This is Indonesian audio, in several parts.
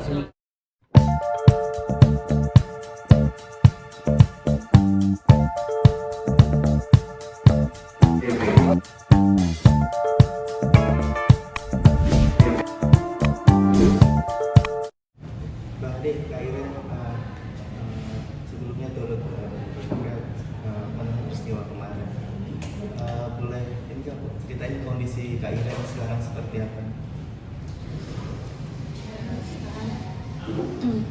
betul. Bang Ade, Kak Iren sebelumnya turut terkait mengenai peristiwa kemarin. Boleh ini kan ceritain kondisi Kak Iren sekarang seperti apa? Sekarang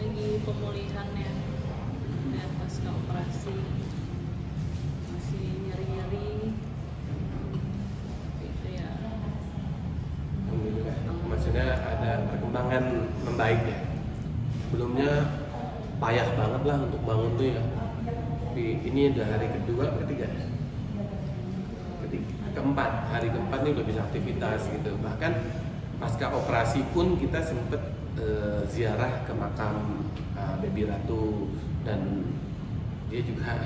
lagi pemulihan ya pasca operasi, masih nyeri-nyeri gitu ya. Alhamdulillah, maksudnya ada perkembangan membaik ya. Sebelumnya payah banget lah untuk bangun tuh ya. Tapi ini udah hari kedua, ketiga, keempat, hari keempat nih udah bisa aktivitas gitu. Bahkan pasca operasi pun kita sempet ziarah ke makam Baby Ratu, dan dia juga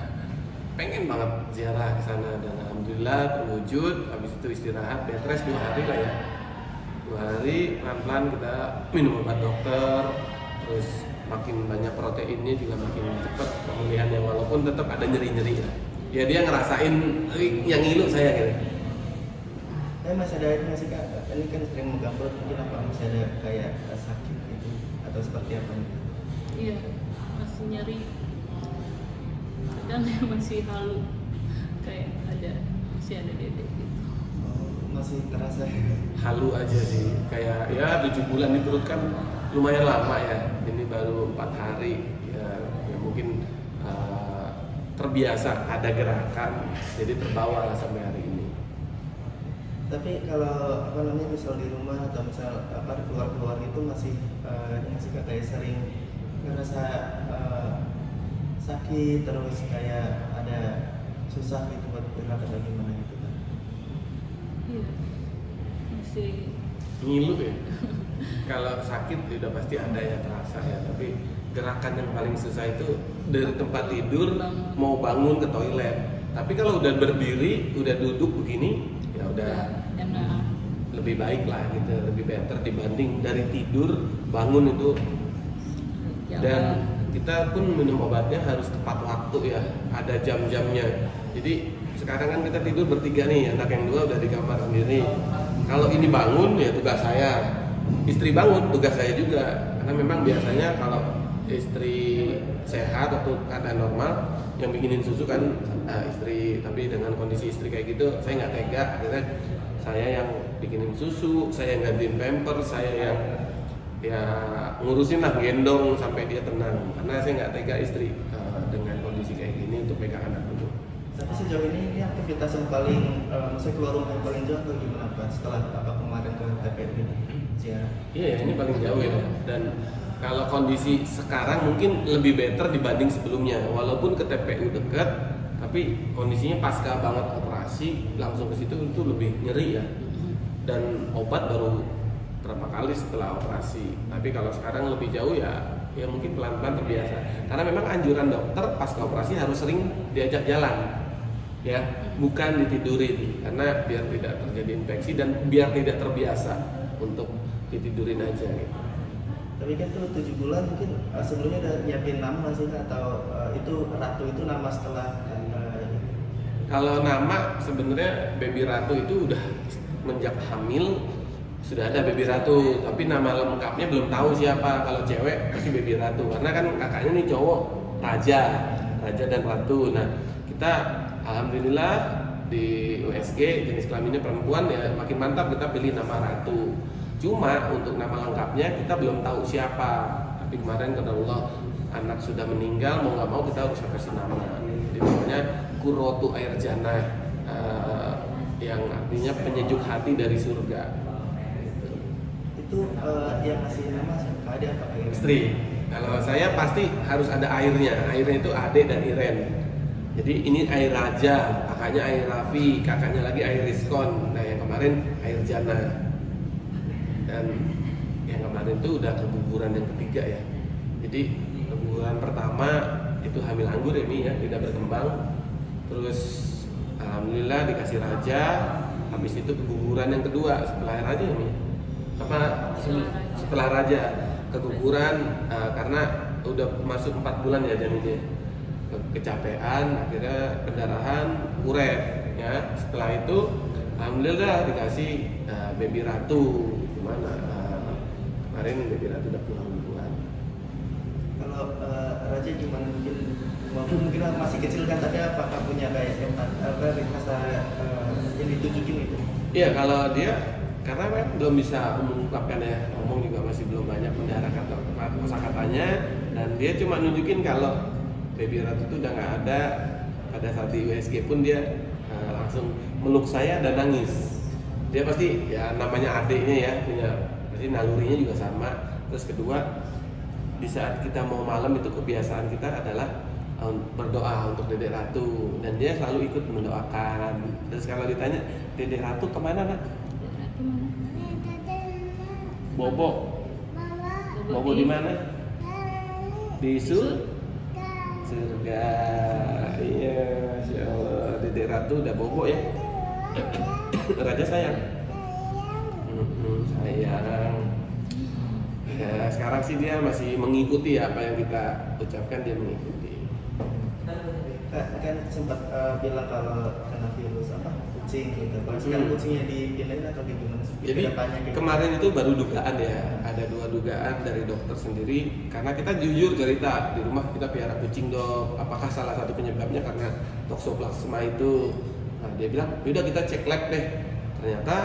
pengen banget ziarah ke sana, dan alhamdulillah terwujud. Habis itu istirahat, bed rest 2 hari lah ya. 2 hari pelan-pelan kita minum obat dokter, terus makin banyak proteinnya juga makin cepat pemulihannya, walaupun tetap ada nyeri-nyeri ya. Dia ngerasain yang ngilu saya gitu. Masih ada ini masih Kak, ini kan sering menggambar, mungkin apa masih ada kayak sakit gitu atau seperti apa gitu? Iya, masih nyeri. Kadang ya masih halu, kayak masih ada dedek gitu. Masih terasa Halu aja sih, kayak ya 7 bulan di perut kan lumayan lama ya. Ini baru 4 hari ya mungkin terbiasa ada gerakan, jadi terbawa lah sampai hari ini. Tapi kalau apa namanya misal di rumah atau misal apa keluar itu masih kayak sering ngerasa sakit, terus kayak ada susah gitu buat gerak atau gimana gitu kan? Iya, masih Ngilu ya. Kalau sakit udah pasti ada ya, terasa ya, tapi gerakan yang paling susah itu dari tempat tidur mau bangun ke toilet. Tapi kalau udah berdiri, udah duduk begini, ya udah enak. lebih baik lah gitu, lebih better dibanding dari tidur bangun itu. Dan kita pun minum obatnya harus tepat waktu ya, ada jam-jamnya. Jadi sekarang kan kita tidur bertiga nih, anak yang 2 udah di kamar sendiri. Kalau ini bangun ya tugas saya, istri bangun tugas saya juga. Karena memang biasanya kalau istri sehat atau keadaan normal, yang bikinin susu kan istri, tapi dengan kondisi istri kayak gitu saya nggak tega. Akhirnya saya yang bikinin susu, saya yang gantiin pamper, saya yang ya ngurusin lah, gendong sampai dia tenang. Karena saya nggak tega istri dengan kondisi kayak gini untuk pegang anak dulu. Tapi sejauh ini aktivitas yang paling maksudnya keluar rumah yang paling jauh atau gimana Pak? Setelah apa kemarin ke TPU ini ziarah? Iya, ini paling jauh ya. Dan kalau kondisi sekarang mungkin lebih better dibanding sebelumnya. Walaupun ke TPU dekat, tapi kondisinya pasca banget operasi langsung ke situ itu lebih nyeri ya. Dan obat baru berapa kali setelah operasi. Tapi kalau sekarang lebih jauh ya mungkin pelan-pelan terbiasa. Karena memang anjuran dokter pasca operasi harus sering diajak jalan. Ya, bukan ditidurin, karena biar tidak terjadi infeksi dan biar tidak terbiasa untuk ditidurin aja gitu. Tapi kan tuh 7 bulan mungkin sebelumnya udah nyiapin nama sih atau itu Ratu itu nama setelah Kalau nama sebenarnya Baby Ratu itu udah menjak hamil sudah ada Baby Ratu, tapi nama lengkapnya belum tahu siapa. Kalau cewek pasti Baby Ratu, karena kan kakaknya nih cowok, Raja dan Ratu. Nah, kita alhamdulillah di USG jenis kelaminnya perempuan ya makin mantap, kita pilih nama Ratu. Cuma untuk nama lengkapnya kita belum tahu siapa. Tapi kemarin karena Allah anak sudah meninggal, mau nggak mau kita harus kasih nama. Jadi namanya Kurotu Air Jannah, yang artinya penyejuk hati dari surga. itu yang ngasih nama siapa? Ada apa kayak Istri. Kalau saya pasti harus ada airnya. Airnya itu Ade dan Iren. Jadi ini air Raja, kakaknya air Raffi, kakaknya lagi air Rizkon. Nah yang kemarin air Jana. Dan yang kemarin itu udah keguguran yang ketiga ya. Jadi keguguran pertama itu hamil anggur ya Mi ya, tidak berkembang. Terus alhamdulillah dikasih Raja. Habis itu keguguran yang kedua setelah Raja ya Mi. Apa setelah Raja keguguran karena udah masuk 4 bulan ya janinnya, kecapean, akhirnya pendarahan, uret ya. Setelah itu alhamdulillah dikasih baby ratu. Gimana kemarin baby ratu udah pulang duluan. Kalau Raja gimana, mungkin masih kecil kan, tapi apakah punya kayak rasa yang ditunjukin itu? Iya, kalau dia karena kan belum bisa mengungkapkan ya, ngomong juga masih belum banyak mendarat kata-katanya, dan dia cuma nunjukin kalau baby ratu itu udah nggak ada. Pada saat di USG pun dia langsung meluk saya dan nangis. Dia pasti ya namanya adiknya ya, punya pasti nalurinya juga sama. Terus kedua, di saat kita mau malam itu kebiasaan kita adalah berdoa untuk Dedek Ratu, dan dia selalu ikut mendoakan. Terus kalau ditanya Dedek Ratu kemana nak? Ratu mana? Bobo. Bobo di mana? Di surga. Iya, Masya Allah. Dedek Ratu udah bobo ya. Raja sayang. Sayang. Ya, sekarang sih dia masih mengikuti apa yang kita ucapkan, dia mengikuti. Kan sempat bilang kalau kena virus kucing gitu. Kalau sekarang kucingnya dipindahin atau gimana? Jadi kemarin itu baru dugaan ya, ada 2 dugaan dari dokter sendiri. Karena kita jujur cerita, di rumah kita piara kucing dok. Apakah salah satu penyebabnya karena toksoplasma itu? Nah, dia bilang, yaudah kita cek lab deh. Ternyata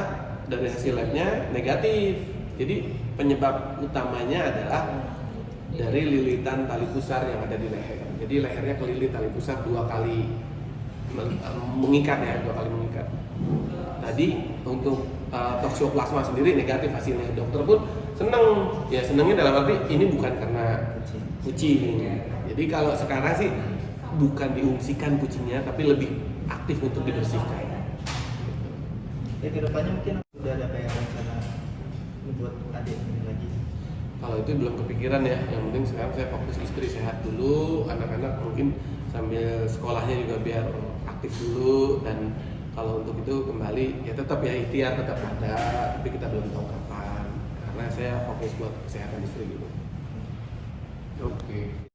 dari hasil labnya negatif. Jadi penyebab utamanya adalah dari lilitan tali pusar yang ada di leher. Jadi lehernya kelilit tali pusar 2 kali mengikat ya, 2 kali mengikat. Tadi untuk toksoplasma sendiri negatif hasilnya. Dokter pun seneng, ya senengnya dalam arti ini bukan karena kucing. Jadi kalau sekarang sih bukan diungsikan kucingnya, tapi lebih aktif untuk dibersihkan. Ya kedepannya mungkin udah ada kayak rencana buat adik ini lagi. Kalau itu belum kepikiran ya, yang penting sekarang saya fokus istri sehat dulu, anak-anak mungkin sambil sekolahnya juga biar aktif dulu, dan kalau untuk itu kembali ya tetap ya ikhtiar tetap ada, tapi kita belum tahu kapan, karena saya fokus buat kesehatan istri gitu. Oke.